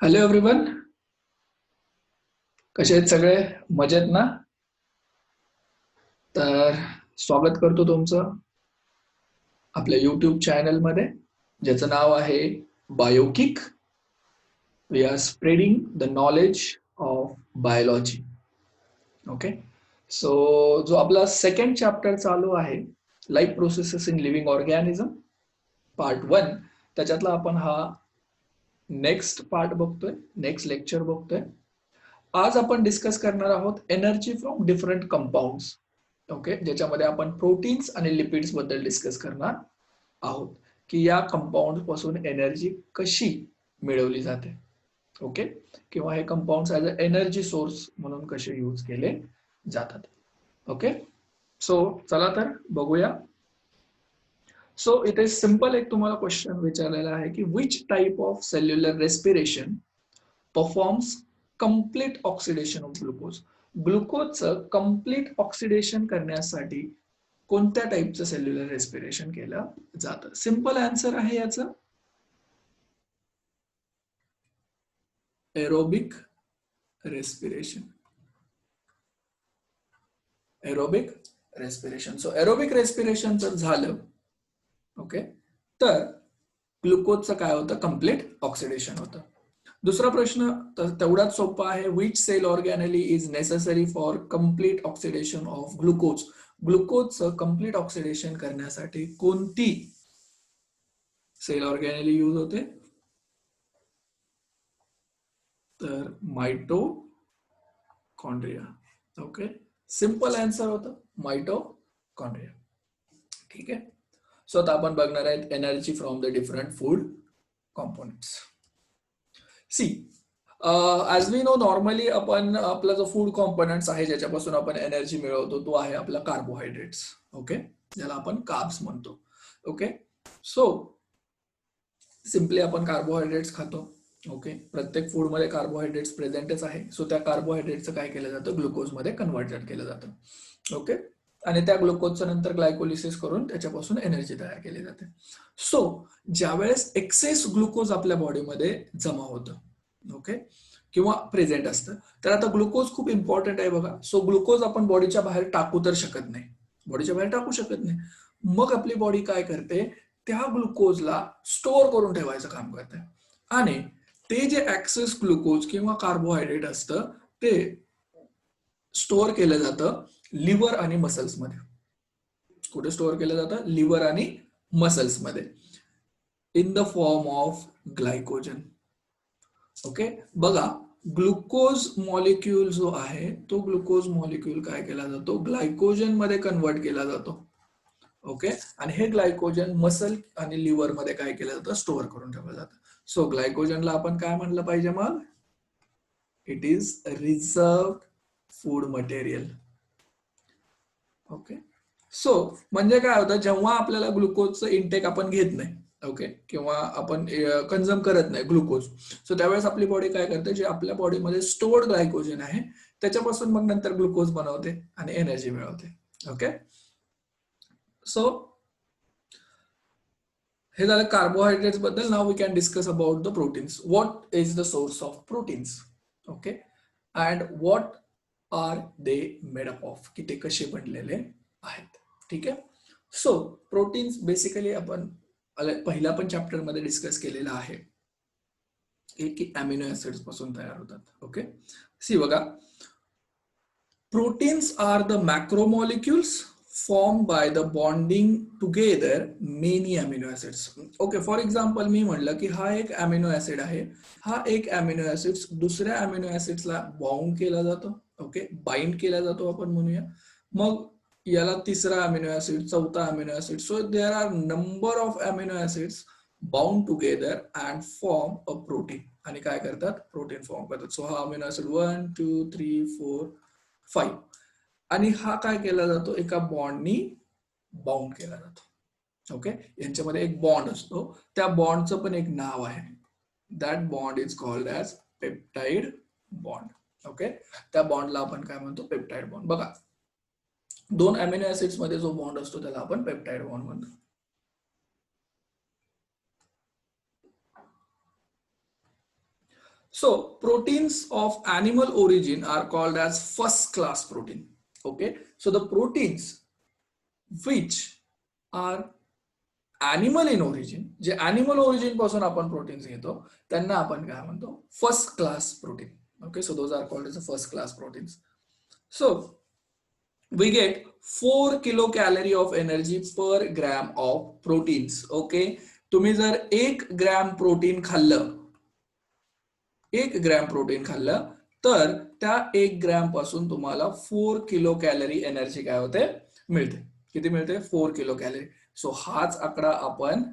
Hello everyone, कसे आहेत सगळे? मजेत ना? तर स्वागत करतो तुमचं आपल्या यूट्यूब चॅनलमध्ये, ज्याचं नाव आहे Biokick. We are spreading the knowledge of biology. Okay, so जो आपला सेकंड चॅप्टर चालू आहे, life processes in living organism, part 1, त्याच्यातला आपण हा नेक्स्ट पार्ट बघतोय, नेक्स्ट लेक्चर बघतोय. आज आपण डिस्कस करणार आहोत energy from different compounds. Okay, ज्याच्यामध्ये आपण प्रोटीन्स आणि लिपिड्स बद्दल डिस्कस करणार आहोत की या कंपाऊंड पासून एनर्जी कशी मिळवली जाते. ओके, किंवा हे compounds as a energy source म्हणून कसे यूज केले जातात. ओके, सो चला तर बघूया. सो इथे सिंपल एक तुम्हाला क्वेश्चन विचारलेला आहे की which type of cellular respiration performs complete oxidation of glucose. ग्लुकोजचं कंप्लीट ऑक्सिडेशन करण्यासाठी कोणत्या टाईपचं सेल्युलर रेस्पिरेशन केलं जातं? सिंपल आन्सर आहे याचं aerobic respiration. Aerobic respiration. So aerobic respiration जर झालं, ओके, तर ग्लुकोजचं काय होतं? कंप्लीट ऑक्सिडेशन होतं. दुसरा प्रश्न तेवढाच सोपा आहे. Which cell organelle is necessary for complete oxidation of glucose. ग्लुकोजचं कंप्लीट ऑक्सिडेशन करण्यासाठी कोणती सेल ऑर्गॅनली यूज होते? तर माइटोकॉन्ड्रिया. ओके, सिंपल आन्सर होतं माइटोकॉन्ड्रिया. ठीक आहे, सो आता आपण बघणार आहेत energy from the different food components. See, as we know, normally आपण आपला जो फूड कॉम्पोनंट्स आहे ज्याच्यापासून आपण एनर्जी मिळवतो तो आहे आपला कार्बोहायड्रेट्स. ओके, ज्याला आपण कार्ब्स म्हणतो. ओके, सो सिम्पली आपण कार्बोहायड्रेट्स खातो. ओके, प्रत्येक फूडमध्ये कार्बोहायड्रेट्स प्रेझेंटच आहे. सो त्या कार्बोहायड्रेटचं काय केलं जातं? ग्लुकोजमध्ये कन्व्हर्टेड केलं जातं. ओके, आणि त्या ग्लुकोजचं नंतर ग्लायकोलिसिस करून त्याच्यापासून एनर्जी तयार केली जाते. सो ज्यावेळेस एक्सेस ग्लुकोज आपल्या बॉडीमध्ये जमा होतं, ओके, किंवा प्रेझेंट असतं, तर आता ग्लुकोज खूप इम्पॉर्टंट आहे बघा. सो ग्लुकोज आपण बॉडीच्या बाहेर टाकू तर शकत नाही, बॉडीच्या बाहेर टाकू शकत नाही. मग आपली बॉडी काय करते? त्या ग्लुकोजला स्टोअर करून ठेवायचं काम करते. आणि ते जे ऍक्सेस ग्लुकोज किंवा कार्बोहायड्रेट असतं ते स्टोअर केलं जातं लिव्हर आणि मसल्समध्ये. कुठे स्टोअर केलं जातं? लिव्हर आणि मसल्समध्ये, in the form of glycogen. Okay, बघा, ग्लुकोज मॉलिक्यूल जो आहे तो ग्लुकोज मॉलिक्यूल काय केला जातो? ग्लायकोजन मध्ये कन्वर्ट केला जातो. ओके, आणि हे ग्लायकोजन मसल आणि लिव्हर मध्ये काय केलं जातं? स्टोअर करून ठेवलं जातं. सो ग्लायकोजनला आपण काय म्हणलं पाहिजे मग? It is reserved food material. Okay, so म्हणजे काय होतं? जेव्हा आपल्याला ग्लुकोजचं इंटेक आपण घेत नाही, ओके, किंवा आपण कन्झ्युम करत नाही ग्लुकोज, सो त्यावेळेस आपली बॉडी काय करते? जे आपल्या बॉडीमध्ये स्टोर्ड ग्लायकोजन आहे त्याच्यापासून मग नंतर ग्लुकोज बनवते आणि एनर्जी मिळवते. ओके, सो हे झालं कार्बोहायड्रेट्स बद्दल. Now we can discuss about the proteins. What is the source of proteins? Okay, and what are they made up of, की ते कसे बनलेले आहेत. ठीक आहे, सो प्रोटीन्स बेसिकली आपण पहिल्या पण चॅप्टर मध्ये डिस्कस केलेला आहे की अमिनो ऍसिड्स पासून तयार होतात. ओके, सी बघा, proteins are the macromolecules formed by the bonding together many amino acids. Okay, for example मी म्हणलं की हा एक अमिनो ऍसिड आहे, हा एक अमिनो ऍसिड दुसऱ्या अमिनो ऍसिड्सला बाउंड केला जातो. ओके, बाइंड केला जातो आपण म्हणूया. मग याला तिसरा अमिनो ऍसिड, चौथा amino acid. So there are number of amino acids bound together and form a protein. आणि काय करतात? प्रोटीन फॉर्म करतात. सो हा अमिनो ऍसिड 1 2 3 4 5, आणि हा काय केला जातो? एका बॉन्डनी बाउंड केला जातो. ओके, यांच्यामध्ये एक बॉन्ड असतो, त्या बॉन्डचं पण एक नाव आहे. That bond is called as peptide bond. Okay, त्या बॉन्डला आपण काय म्हणतो? Peptide bond. बघा, दोन अमिनो ऍसिड्स मध्ये जो बॉन्ड असतो त्याला आपण पेप्टाइड बॉन्ड म्हणतो. So proteins of animal origin are called as first class protein. Okay, so the proteins which are animal in origin, जे animal origin पासून आपण प्रोटीन्स घेतो त्यांना आपण काय म्हणतो, first class protein. Okay, so those are called as the first class proteins. So we get 4 kilocalorie of energy per gram of proteins. Okay, तुम्ही जर 1 ग्रॅम प्रोटीन खाल्लं, 1 ग्रॅम प्रोटीन खाल्लं तर त्या 1 ग्रॅम पासून तुम्हाला 4 किलो कॅलरी एनर्जी काय होते, मिळते. किती मिळते, 4 किलो कॅलरी. सो हाच आकडा आपण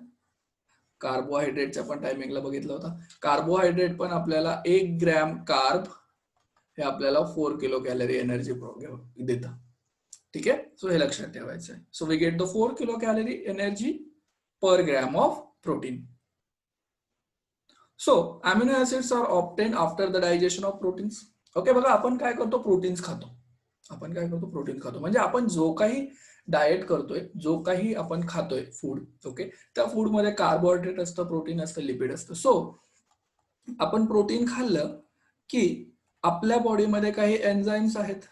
कार्बोहायड्रेटच्या पण टायमिंगला बघितला होता. कार्बोहायड्रेट पण आपल्याला 1 ग्रॅम कार्ब हे आपल्याला 4 किलो कॅलरी एनर्जी देतं. ठीक आहे, सो हे लक्षात ठेवायचं आहे. So we get the 4 kilo calorie energy per gram of protein. So amino acids are obtain after the digestion of proteins. Okay, बघा आपण काय करतो, प्रोटीन्स खातो. आपण काय करतो, प्रोटीन खातो. म्हणजे आपण जो काही डाएट करतोय, जो काही आपण खातोय फूड, ओके, त्या फूड मध्ये कार्बोहायड्रेट असतं, प्रोटीन असतं, लिपिड असतं. सो आपण प्रोटीन खाल्लं की आपल्या बॉडीमध्ये काही एन्झाइम्स आहेत.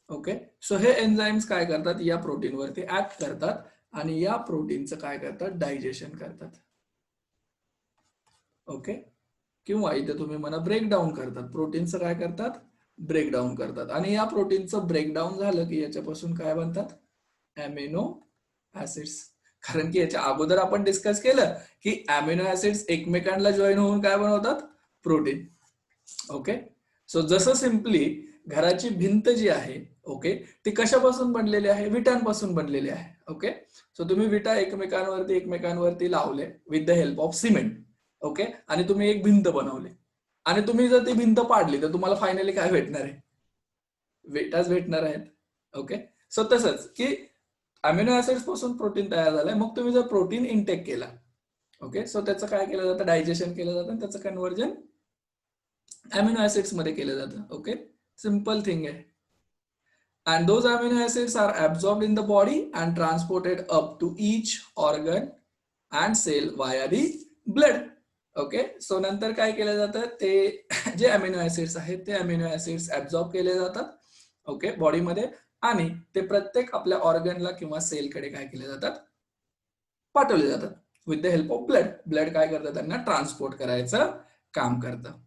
ओके, सो हे एन्झाइम्स काय करतात, या प्रोटीन वरती ऍक्ट करतात आणि या प्रोटीनचं काय करतात, डायजेशन करतात. ओके, किंवा इथे तुम्ही म्हणा ब्रेकडाऊन करतात. प्रोटीनचं काय करतात, ब्रेकडाऊन करतात. आणि या प्रोटीनचं ब्रेकडाऊन झालं की याच्यापासून काय बनतात, अमिनो ऍसिड्स. कारण की याच्या अगोदर आपण डिस्कस केलं की अमिनो ऍसिड्स एकमेकांना जॉईन होऊन काय बनवतात, प्रोटीन. ओके, सो जसं सिम्पली घराची भिंत जी आहे, ओके, ती कशापासून बनलेली आहे, विटांपासून बनलेली आहे. ओके, सो तुम्ही विटा एकमेकांवरती लावले with the help of cement. Okay, आणि तुम्ही एक भिंत बनवली आणि तुम्ही जर ती भिंत पाडली तर तुम्हाला फायनली काय भेटणार आहे, विटाच भेटणार आहेत. ओके, सो तसंच की अमिनो ऍसिड्स पासून प्रोटीन तयार झालंय. मग तुम्ही जर प्रोटीन इनटेक केला, ओके, सो त्याचं काय केलं जातं, डायजेशन केलं जातं आणि त्याचं कन्व्हर्जन अमिनो ऍसिड्स मध्ये केलं जातं. ओके, सिंपल थिंग आहे. And those amino acids are absorbed in the body and transported up to each organ and cell via the blood. Okay, so नंतर काय केलं जातं, ते जे अमिनो ऍसिड्स आहेत ते अमिनो ऍसिड्स ऍब्झॉर्ब केले जातात, ओके, बॉडीमध्ये, आणि ते प्रत्येक आपल्या ऑर्गनला किंवा सेलकडे काय केले जातात, पाठवले जातात with the help of blood. Blood काय करतं, त्यांना ट्रान्सपोर्ट करायचं काम करतं.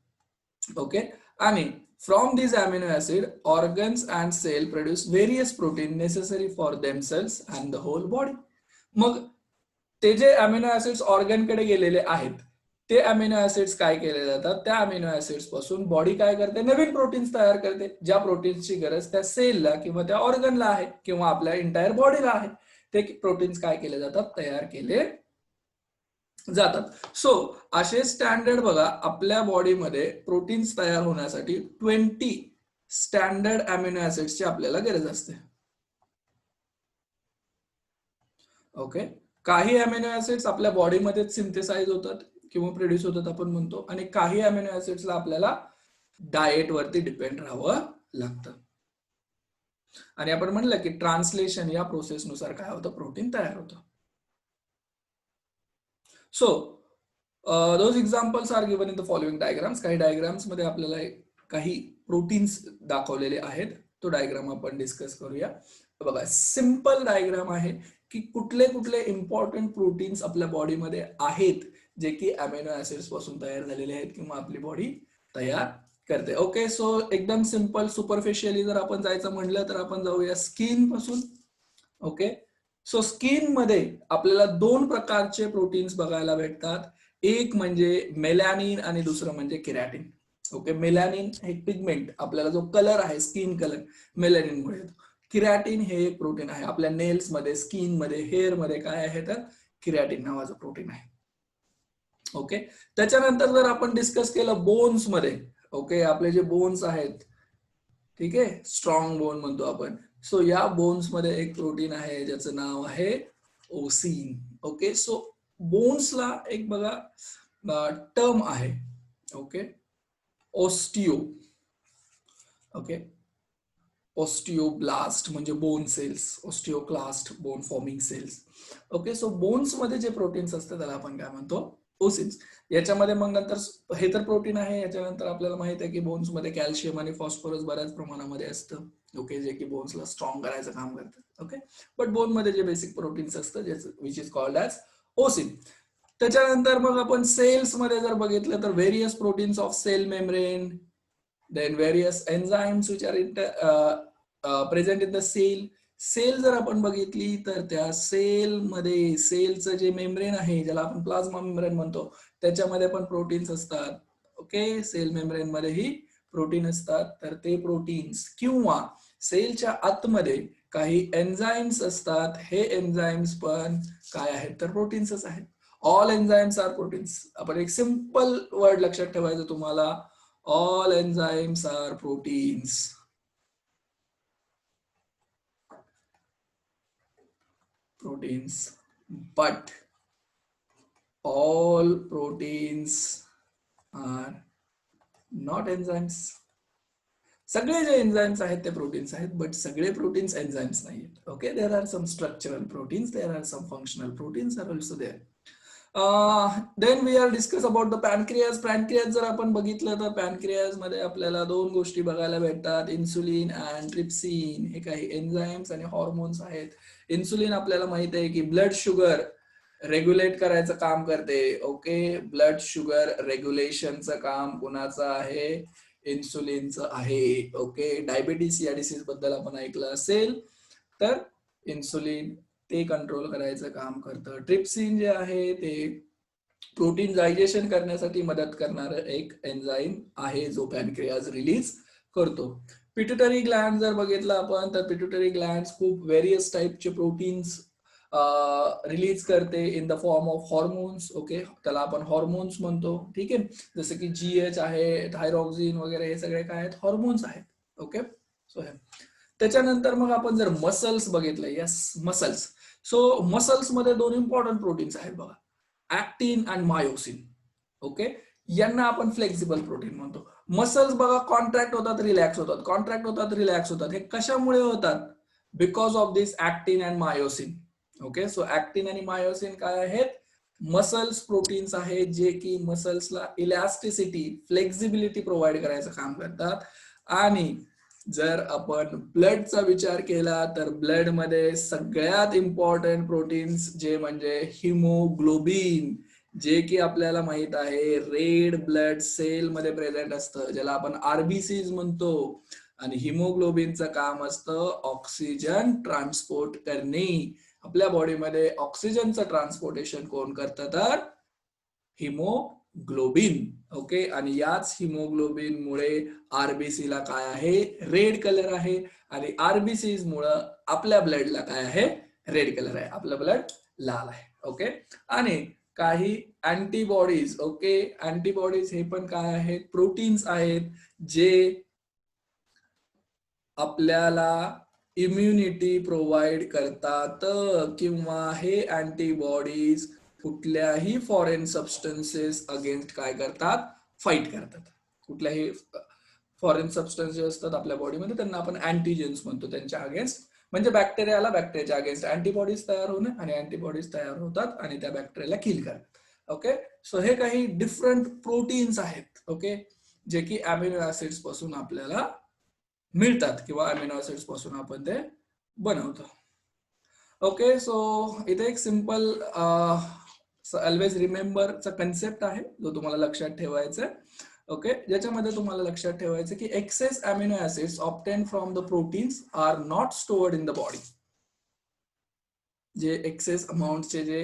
ओके, आणि from these amino acid, organs and cell produce various protein necessary for themselves and the whole body. मग ते जे अमिनो ऍसिड्स ऑर्गन कडे गेलेले आहेत ते अमिनो ऍसिड्स काय केले जातात, त्या अमिनो ऍसिड्स पासून बॉडी काय करते, नवीन प्रोटीन्स तयार करते. ज्या प्रोटीन्सची गरज त्या सेलला किंवा त्या ऑर्गनला आहे किंवा आपल्या इंटायर बॉडीला आहे, ते प्रोटीन्स काय केले जातात, तयार केले जातात. सो असे स्टँडर्ड बघा, आपल्या बॉडीमध्ये प्रोटीन्स तयार होण्यासाठी 20 स्टँडर्ड अमिनो ऍसिड्सची आपल्याला गरज असते. ओके, काही अमिनो ऍसिड्स आपल्या बॉडीमध्ये सिंथेसाइज होतात किंवा प्रोड्यूस होतात आपण म्हणतो, आणि काही अमिनो ऍसिड्सला आपल्याला डाएट वरती डिपेंड राहावं लागतं. आणि आपण म्हणलं की ट्रान्सलेशन या प्रोसेसनुसार काय होतं, प्रोटीन तयार होतं. So those examples are given in the following diagrams. काही डायग्राम्स मध्ये आपल्याला काही प्रोटीन्स दाखवलेले आहेत. तो डायग्राम आपण डिस्कस करूया. बघा, सिंपल डायग्राम आहे की कुठले कुठले इम्पॉर्टंट प्रोटीन्स आपल्या बॉडीमध्ये आहेत जे की अमिनो ऍसिड्स पासून तयार झालेले आहेत किंवा आपली बॉडी तयार करते. ओके, सो एकदम सिंपल सुपरफिशियली जर आपण जायचं म्हणलं तर आपण जाऊया स्किन पासून. ओके, सो स्किन मध्ये आपल्याला 2 प्रकारचे प्रोटीन्स बघायला भेटतात. एक म्हणजे मेलॅनिन आणि दुसरं म्हणजे केरॅटिन. ओके, मेलॅनिन हे पिगमेंट, आपल्याला जो कलर आहे स्किन कलर, मेलॅनिन मुळे येतो. केरॅटिन हे एक प्रोटीन आहे आपल्या नेल्स मध्ये, स्किन मध्ये, हेअर मध्ये काय आहे तर केरॅटिन नावाचं प्रोटीन आहे. ओके, त्याच्यानंतर जर आपण डिस्कस केलं बोन्स मध्ये, ओके, आपले जे बोन्स आहेत, ठीक आहे, स्ट्रॉंग बोन म्हणतो आपण. सो या बोन्स मध्ये एक प्रोटीन आहे ज्याचं नाव आहे ओसिन. ओके, सो बोन्सला एक बघा टर्म आहे, ओके, ऑस्टिओ. ओके, ऑस्टिओब्लास्ट म्हणजे bone cells, osteoclast bone forming cells. Okay, so bones मध्ये जे प्रोटीन्स असतात त्याला आपण काय म्हणतो, ओसिन्स. याच्यामध्ये मग नंतर हे तर प्रोटीन आहे. याच्यानंतर आपल्याला माहित आहे की बोन्स मध्ये कॅल्शियम आणि फॉस्फरस बऱ्याच प्रमाणामध्ये असतं. ओके, जे की बोन्सला स्ट्रॉंग करायचं काम करतात. ओके, बट बोन मध्ये जे बेसिक प्रोटीन्स असतं which is called as ossein. त्याच्यानंतर मग आपण सेल्स मध्ये जर बघितलं तर various proteins of cell membrane, then various enzymes which are present in the cell. Cell जर आपण बघितली तर त्या सेलमध्ये सेलचं जे मेम्ब्रेन आहे ज्याला आपण प्लाझ्मा मेम्ब्रेन म्हणतो त्याच्यामध्ये पण प्रोटीन्स असतात. ओके, सेल मेम्ब्रेन मध्येही प्रोटीन असतात. तर ते प्रोटीन्स किंवा सेलच्या आतमध्ये काही एन्झाइम्स असतात. हे एन्झाइम्स पण काय आहेत तर प्रोटीन्सच आहेत. All enzymes are proteins. आपण एक सिंपल वर्ड लक्षात ठेवायचं तुम्हाला, all enzymes are proteins. Proteins, but all proteins are not enzymes. सगळे जे एन्झाइम्स आहेत ते प्रोटीन्स आहेत, बट सगळे प्रोटीन्स एन्झाइम्स नाही आहेत. Okay, there are some structural proteins, there are some functional proteins are also there. Then we are discuss about the pancreas. Pancreas जर आपण बघितलं तर पॅनक्रियाज मध्ये आपल्याला दोन गोष्टी बघायला भेटतात, इन्सुलिन अँड ट्रिप्सिन. हे काही एन्झाइम्स आणि हॉर्मोन्स आहेत. इन्सुलिन आपल्याला माहित आहे की ब्लड शुगर रेग्युलेट करायचं काम करते. ओके, ब्लड शुगर रेग्युलेशनचं काम कुणाचं आहे? इन्सुलिनचं आहे. ओके, डायबिटीस या डिसीज बद्दल आपण ऐकलं असेल तर इन्सुलिन ते कंट्रोल करायचं काम करतं. ट्रिप्सिन जे आहे ते प्रोटीन डायजेशन करण्यासाठी मदत करणारं एक एन्झाईम आहे जो पॅनक्रियाज रिलीज करतो. पिट्युटरी ग्लॅन्ड जर बघितलं आपण तर पिट्युटरी ग्लॅन्ड खूप व्हेरियस टाइपचे प्रोटीन्स रिलीज करते in the form of hormones. Okay, त्याला आपण हॉर्मोन्स म्हणतो. ठीक आहे, जसं की GH आहे, थायरॉक्सिन वगैरे, हे सगळे काय आहेत? हॉर्मोन्स आहेत. ओके, सो हे त्याच्यानंतर मग आपण जर मसल्स बघितलं, यस मसल्स. सो मसल्स मध्ये दोन इम्पॉर्टंट प्रोटीन्स आहेत बघा, ऍक्टिन अँड मायोसिन. ओके, यांना आपण फ्लेक्झिबल प्रोटीन म्हणतो. मसल्स बघा कॉन्ट्रॅक्ट होतात, रिलॅक्स होतात, कॉन्ट्रॅक्ट होतात, रिलॅक्स होतात. हे कशामुळे होतात? Because of this actin and myosin. Okay, so actin आणि मायोसिन काय आहेत? मसल्स प्रोटीन्स आहेत जे की मसल्सला इलॅस्टिसिटी, फ्लेक्झिबिलिटी प्रोव्हाइड करायचं काम करतात. आणि जर आपण ब्लडचा विचार केला तर ब्लड मध्ये सगळ्यात इम्पॉर्टंट प्रोटीन्स जे म्हणजे हिमोग्लोबिन, जे की आपल्याला माहित आहे रेड ब्लड सेल मध्ये प्रेझेंट असतं, ज्याला आपण RBCs म्हणतो. आणि हिमोग्लोबिनचं काम असतं ऑक्सिजन ट्रान्सपोर्ट करणे. आपल्या बॉडीमध्ये ऑक्सिजनचं ट्रान्सपोर्टेशन कोण करतं तर हिमोग्लोबिन. ओके, आणि याच हिमोग्लोबिन मुळे RBC ला काय आहे? रेड कलर आहे. आणि RBCs मुळे आपल्या ब्लडला काय आहे? रेड कलर आहे. आपलं ब्लड लाल आहे. ओके, आणि काही अँटीबॉडीज. ओके, अँटीबॉडीज हे पण काय आहेत? प्रोटीन्स आहेत जे आपल्याला इम्युनिटी प्रोव्हाइड करतात. किंवा हे अँटीबॉडीज कुठल्याही फॉरेन सबस्टन्सेस अगेन्स्ट काय करतात? फाईट करतात. कुठल्याही फॉरेन सबस्टन्स जे असतात आपल्या बॉडीमध्ये त्यांना आपण अँटीजेन्स म्हणतो, त्यांच्या अगेन्स्ट. म्हणजे बॅक्टेरियाला बॅक्टेरियाच्या अगेन्स्ट अँटीबॉडीज तयार होणे, आणि अँटीबॉडीज तयार होतात आणि त्या बॅक्टेरियाला किल करतात. ओके, सो हे काही डिफरंट प्रोटीन्स आहेत. ओके, जे की अमिनो ऍसिड्स पासून आपल्याला मिळतात किंवा अमिनो ऍसिड्स पासून आपण ते बनवतो. ओके, सो इथे एक सिंपल ऑलवेज रिमेंबरचा कन्सेप्ट आहे जो तुम्हाला लक्षात ठेवायचा आहे. ओके, ज्याच्यामध्ये तुम्हाला लक्षात ठेवायचं की excess amino acids obtain from the proteins are not stored in the body. जे एक्सेस अमाऊंटचे जे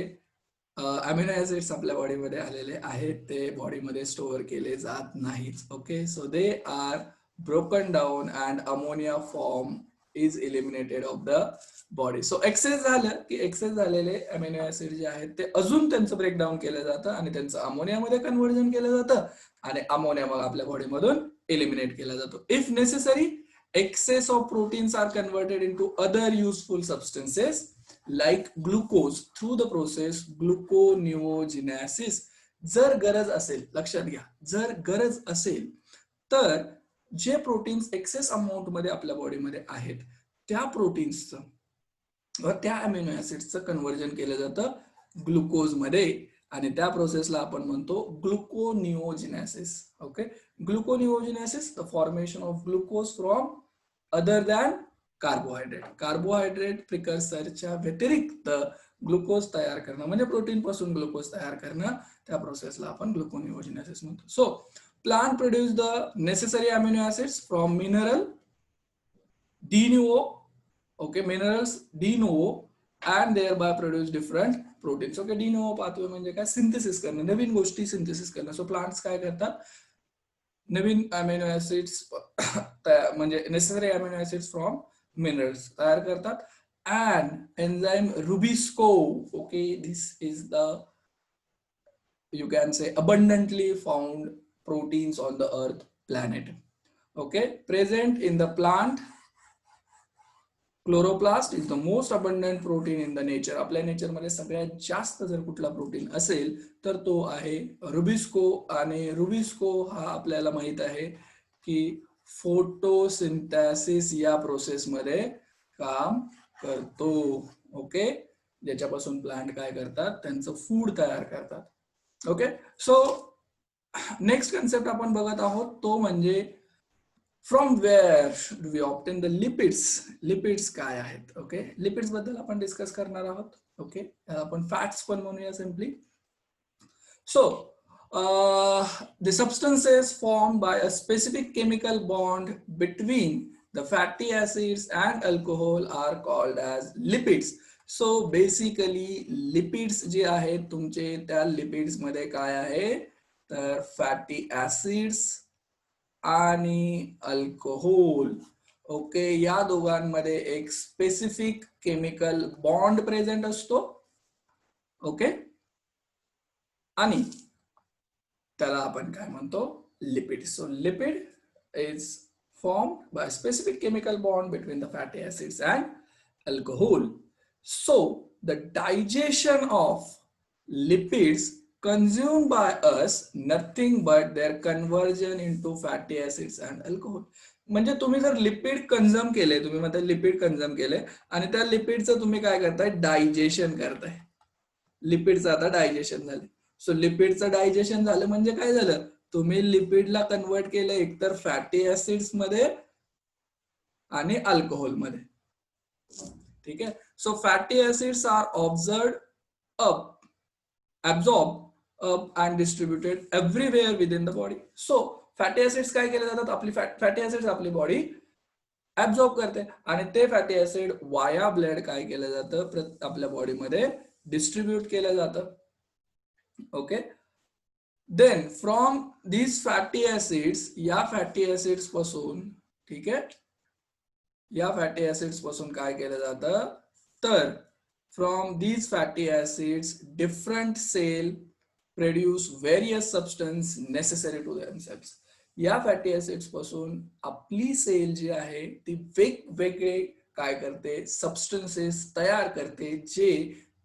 अमिनो ऍसिड्स आपल्या बॉडीमध्ये आलेले आहेत ते बॉडीमध्ये स्टोअर केले जात नाहीत. Okay, so they are broken down and ammonia form is eliminated of the body. So excess झालं की एक्सेस झालेले अमिनो ऍसिड जे आहेत ते अजून त्यांचं ब्रेकडाऊन केलं जातं आणि त्यांचं अमोनियामध्ये कन्व्हर्जन केलं जातं आणि अमोनिया मग आपल्या बॉडीमधून एलिमिनेट केला जातो. If necessary excess of proteins are converted into other useful substances like glucose through the process gluconeogenesis. जर गरज असेल, लक्षात घ्या, जर गरज असेल तर जे प्रोटीन्स एक्सेस अमाऊंट मध्ये आपल्या बॉडीमध्ये आहेत त्या प्रोटीन्सचं व त्या अमिनो ऍसिड्सचं कन्व्हर्जन केलं जातं ग्लुकोज मध्ये आणि त्या प्रोसेसला आपण म्हणतो gluconeogenesis. Okay, gluconeogenesis, the formation of glucose from other than carbohydrate. Carbohydrate प्रिकर्सरच्या व्यतिरिक्त ग्लुकोज तयार करणं म्हणजे प्रोटीन पासून ग्लुकोज तयार करणं, त्या प्रोसेसला आपण ग्लुकोनिओजिनेसिस म्हणतो. So plant produce the necessary amino acids from mineral de novo, okay, minerals de novo, and thereby produce different proteins. Okay, de novo pathway म्हणजे काय, सिंथेसिस करणं, नवीन गोष्टी सिंथेसिस करणं. सो प्लांट्स काय करतात, नवीन अमिनो ऍसिड्स म्हणजे necessary amino acids from minerals तयार करतात. and enzyme Rubisco, okay, this is the, you can say, abundantly found proteins on the earth planet, okay, present in the plant. Chloroplast is the most abundant protein in the nature. आपल्या nature मध्ये सगळ्यात जास्त जर कुठला protein असेल तर तो आहे रुबिस्को. आणि रुबिस्को हा आपल्याला माहित आहे की फोटोसिंथेसिस या प्रोसेस मध्ये काम करतो. ओके, ज्याच्यापासून प्लांट काय करतात, त्यांचं फूड तयार करतात. ओके, सो नेक्स्ट कन्सेप्ट आपण बघत आहोत तो म्हणजे from where do we obtain the lipids. Lipids काय आहेत. ओके, लिपिड्स बद्दल आपण डिस्कस करणार आहोत. ओके, आपण फॅट्स पण म्हणूया simply. So the substances formed by a specific chemical bond between the fatty acids and alcohol are called as lipids. So basically lipids जे आहेत तुमचे, त्या लिपिड्स मध्ये काय आहे तर फॅटी ऍसिड्स आणि अल्कोहोल. ओके, या दोघांमध्ये एक स्पेसिफिक केमिकल बॉन्ड प्रेझेंट असतो. ओके, आणि त्याला आपण काय म्हणतो, lipid. So lipid is formed by specific chemical bond between the fatty acids and alcohol. So the digestion of lipids consumed by us nothing but their conversion into fatty acids and alcohol. म्हणजे तुम्ही जर lipid consume केले, तुम्ही म्हणता lipid consume केले आणि त्या लिपिडचं तुम्ही काय करताय, डायजेशन करताय. लिपिडचं आता डायजेशन झाले. सो लिपिडचं डायजेशन झालं म्हणजे काय झालं, तुम्ही लिपिडला कन्वर्ट केलं एकतर फॅटी ऍसिड्स मध्ये आणि अल्कोहोल मध्ये. ठीक आहे, so fatty acids are absorbed up and distributed everywhere within the body. So fatty acids काय केले जातात, आपली फॅटी ऍसिड्स आपली बॉडी ऍब्झॉर्ब करते आणि ते फॅटी ऍसिड वाया ब्लड काय केलं जातं, आपल्या बॉडीमध्ये डिस्ट्रीब्यूट केलं जातं. Okay, then from these fatty acids, या फॅटी ऍसिड्स पासून, ठीक आहे, या फॅटी ऍसिड्स पासून काय केलं जातं तर from these fatty acids different cell produce various substance necessary to themselves. या फॅटी ऍसिड्स पासून आपली सेल जी आहे ती वेगवेगळे काय करते, सबस्टन्सेस तयार करते जे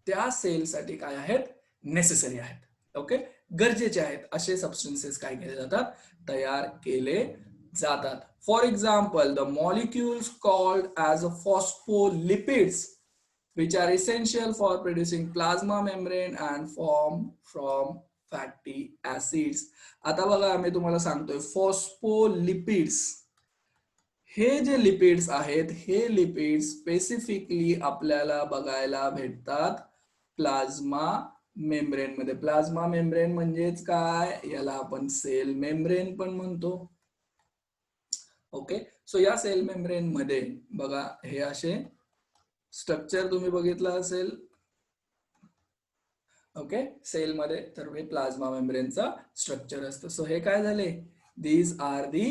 त्या सेलसाठी काय आहेत, नेसेसरी आहेत. ओके, गरजेचे आहेत असे सबस्टन्सेस काय केले जातात, तयार केले जातात. For example the molecules called as a phospholipids which are essential for producing plasma membrane and form from fatty acids. आता बघा मी तुम्हाला सांगतोय फॉस्फोलिपिड्स. हे जे लिपिड्स आहेत, हे लिपिड्स स्पेसिफिकली आपल्याला बघायला भेटतात प्लाझ्मा मेम्ब्रेन मध्ये. प्लाझ्मा मेम्ब्रेन म्हणजेच काय, याला आपण सेल मेम्ब्रेन पण म्हणतो. ओके, सो या सेल मेम्ब्रेन मध्ये बघा हे असे स्ट्रक्चर तुम्ही बघितलं असेल. ओके, सेल मध्ये तर हे प्लाझ्मा मेम्ब्रेनचा स्ट्रक्चर असतं. सो हे काय झाले, these are the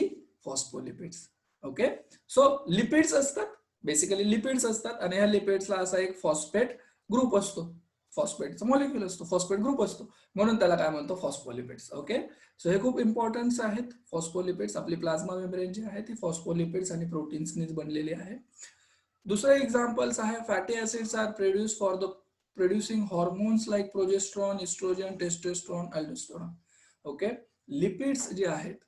phospholipids. Okay, so lipids असतात, बेसिकली लिपिड्स असतात आणि ह्या लिपिड्सला असा एक फॉस्फेट ग्रुप असतो, फॉस्फेटचा मॉलिक्युल असतो, फॉस्फेट ग्रुप असतो, म्हणून त्याला काय म्हणतो, फॉस्फोलिपिड्स. ओके, सो हे खूप इम्पॉर्टन्स आहेत फॉस्फोलिपिड्स. आपली प्लाझ्मा मेम्ब्रेन जी आहे ती फॉस्फोलिपिड्स आणि प्रोटीन्सनीच बनलेली आहे. दुसरे एक्झाम्पल्स आहे, fatty acids are produce for the producing hormones like progesterone, oestrogen, testosterone, aldosterone. Okay, lipids जे आहेत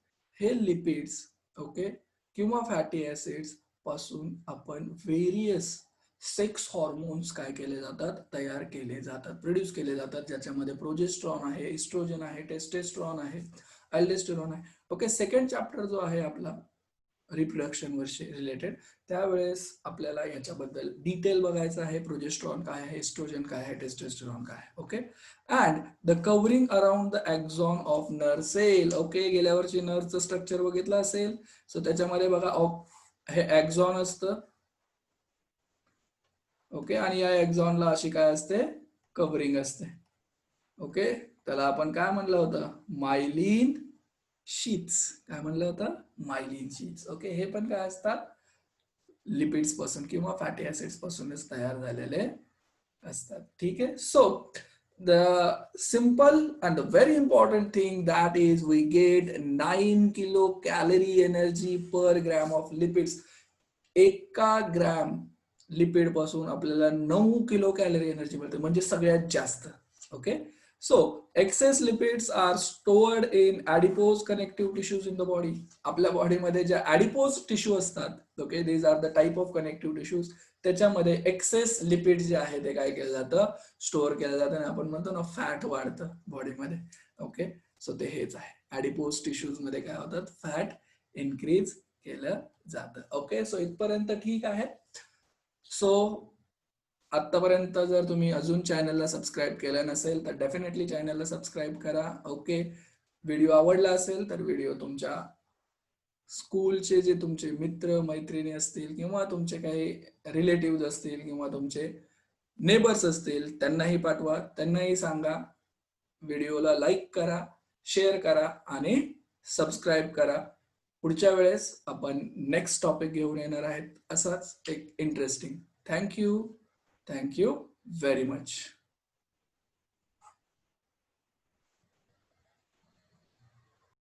हे लिपिड्स, ओके, किंवा फॅटी ऍसिड्स पासून आपण व्हेरियस सेक्स हॉर्मोन्स काय केले जातात, तयार केले जातात, प्रोड्यूस केले जातात, ज्याच्यामध्ये प्रोजेस्ट्रॉन आहे, इस्ट्रोजन आहे, टेस्टेस्ट्रॉन आहे, अल्डोस्टेरॉन आहे. ओके, सेकंड चॅप्टर जो आहे आपला रिप्रोडक्शन वर्षी रिलेटेड, त्यावेळेस आपल्याला याच्याबद्दल डिटेल बघायचं आहे. प्रोजेस्ट्रॉन काय आहे, एस्ट्रोजन काय आहे, टेस्टोस्टेरॉन काय आहे. Okay, and the covering around the axon of nerve cell. Okay, गेल्या वर्षी नरचं स्ट्रक्चर बघितलं असेल. सो त्याच्यामध्ये बघा हे एक्झॉन असतं. ओके, आणि या एक्झॉनला अशी काय असते, कव्हरिंग असते. ओके, त्याला आपण काय म्हणलं होतं, मायलिन शीट्स. काय म्हणलं होतं, मायलिन शीट्स. ओके, हे पण काय असतात, लिपिड्स पासून किंवा फॅटी ऍसिड्स पासूनच तयार झालेले असतात. ठीक आहे. So the simple and very important thing that is we get 9 kilo calorie energy per gram of lipids. एका ग्रॅम लिपिड पासून आपल्याला 9 किलो कॅलरी एनर्जी मिळते, म्हणजे सगळ्यात जास्त. Okay, so excess lipids are stored in adipose connective tissues in the body. आपल्या बॉडीमध्ये ज्या adipose टिश्यू असतात, okay, these are the type of connective tissues, त्याच्यामध्ये एक्सेस लिपिड जे आहे ते काय केलं जातं, स्टोअर केलं जातं, आणि आपण म्हणतो ना फॅट वाढतं बॉडीमध्ये. ओके, सो ते हेच आहे, adipose टिश्यूज मध्ये काय होतात, फॅट इन्क्रीज केलं जातं. ओके, सो इथपर्यंत ठीक आहे. सो आतापर्यंत जर तुम्ही अजून चॅनलला सबस्क्राईब केलं नसेल तर डेफिनेटली चॅनलला सबस्क्राईब करा. ओके, व्हिडिओ आवडला असेल तर व्हिडिओ तुमच्या स्कूलचे जे तुमचे मित्र मैत्रिणी असतील किंवा तुमचे काही रिलेटिव्ह असतील किंवा तुमचे नेबर्स असतील त्यांनाही पाठवा, त्यांनाही सांगा. व्हिडिओला लाईक करा, शेअर करा आणि सबस्क्राईब करा. पुढच्या वेळेस आपण नेक्स्ट टॉपिक घेऊन येणार आहेत, असाच एक इंटरेस्टिंग. Thank you very much.